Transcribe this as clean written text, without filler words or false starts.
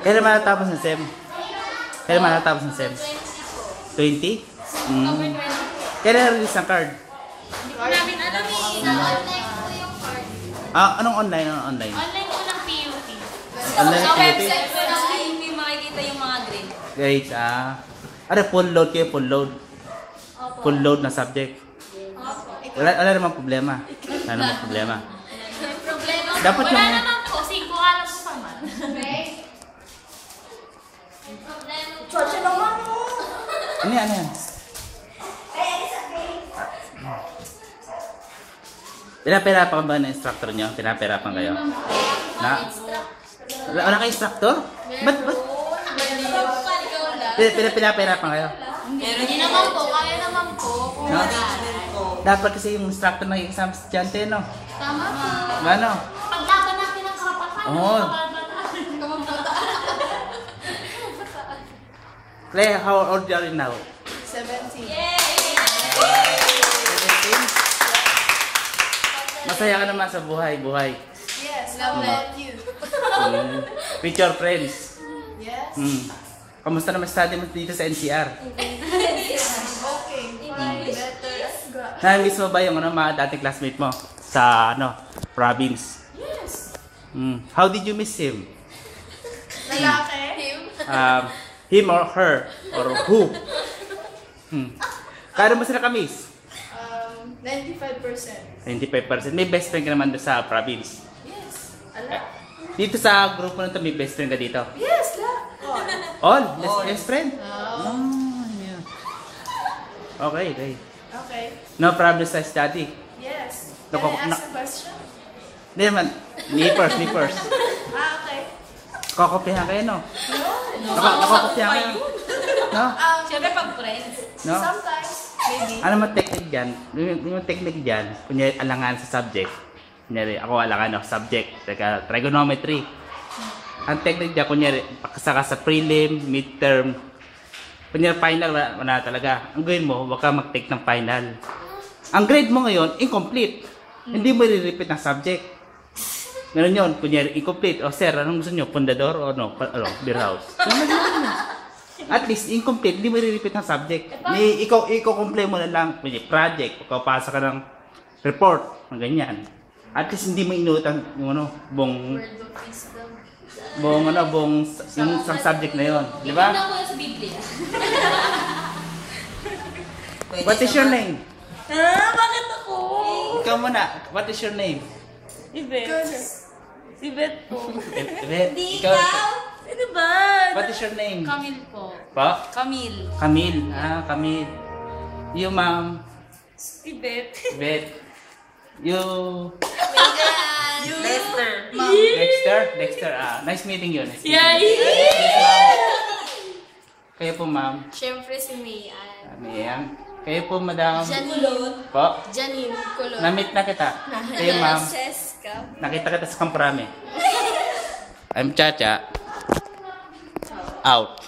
Kailan matatapos ng SEM? Kailan matatapos ng SEM? 20? Kailan release ang card? Hindi ko namin alam eh. Online ko yung card. Anong online? Anong online? Online ko ng PUT. Online Sa PUT? website ko na hindi makikita yung mga grade. Grades, Ano, full load kayo? Full load? Opo. Full load na subject? Opo. Wala namang problema. Wala namang problema. May problema. Dapat Wala yung... naman po. 5 alam mo pa man. May problema. Chocha naman mo. Ano yan? Ano yan? Pinapahirapan ba ng instructor nyo? Pinapahirapan kayo? Na? Wala kayo instructor? Ba't? Pinapahirapan kayo? Hindi naman po. Kaya naman po. No? Dapat kasi yung instructor na yung isang estudyante, no? Tama po. Ano? Paglaban natin ang karapatan. Oo. Claire, how old are you now? 17. Yay! 17? Masaya ka naman sa buhay. Yes, love you. With your friends. Yes. Kamusta naman study mo dito sa NCR? Okay. Better. Na-miss mo ba yung mga dating classmate mo sa province? Yes. How did you miss him? Lalaki. Him or her? Or who? Kano mo sila ka-miss? 95%. 95%. May best friend ka naman doon sa province. Yes. Ala. Dito sa grupo na to, may best friend ka dito? Yes, la. All? Best friend? Yeah. Okay. Okay. No problem sa study. Yes. No, Can I ask a question? Hindi naman. Me first. Okay. Kokopihan kayo, no? Nakokopyahan kayo. No? Siyempre pag friends. No? Sometimes, maybe. Ano naman technique dyan? Yung technique dyan, kunyari alangan sa subject. Kunyari, ako alangan ako subject. Trigonometry. Ang technique dyan, kunyari, pakasaka sa prelim, midterm. Kunyari, final, wala talaga. Ang gawin mo, huwag ka mag-take ng final. Ang grade mo ngayon, incomplete. Hindi mo i-repeat ng subject. Meron yun, kunyari, incomplete. O sir, anong gusto nyo? Pundador o beer house? At least, incomplete, hindi mo i-repeat ng subject. Iko-complete mo na lang, kunyari, project, pagkapasa ka ng report, ng ganyan. At least, hindi mo inutan yung buong yung isang subject na yun. Di ba? Hindi ko yan sa Biblia. What is your name? Bakit ako? Ikaw muna, what is your name? Ibet. Ibet po. Hindi ikaw. Ano ba? What is your name? Camille po. Pa? Camille. Camille. Camille. You, ma'am. Ibet. Bet. You. Lester. Dexter. Nice meeting you. Yay! Kayo po, ma'am. Siyempre si Mayan. Ayan. Kayo po, madam. Janine. Po. Janine Colon. Na-meet na kita. Kayo, ma'am. Francesca. Nakita kita sa Kamprame. I'm Chacha. Out.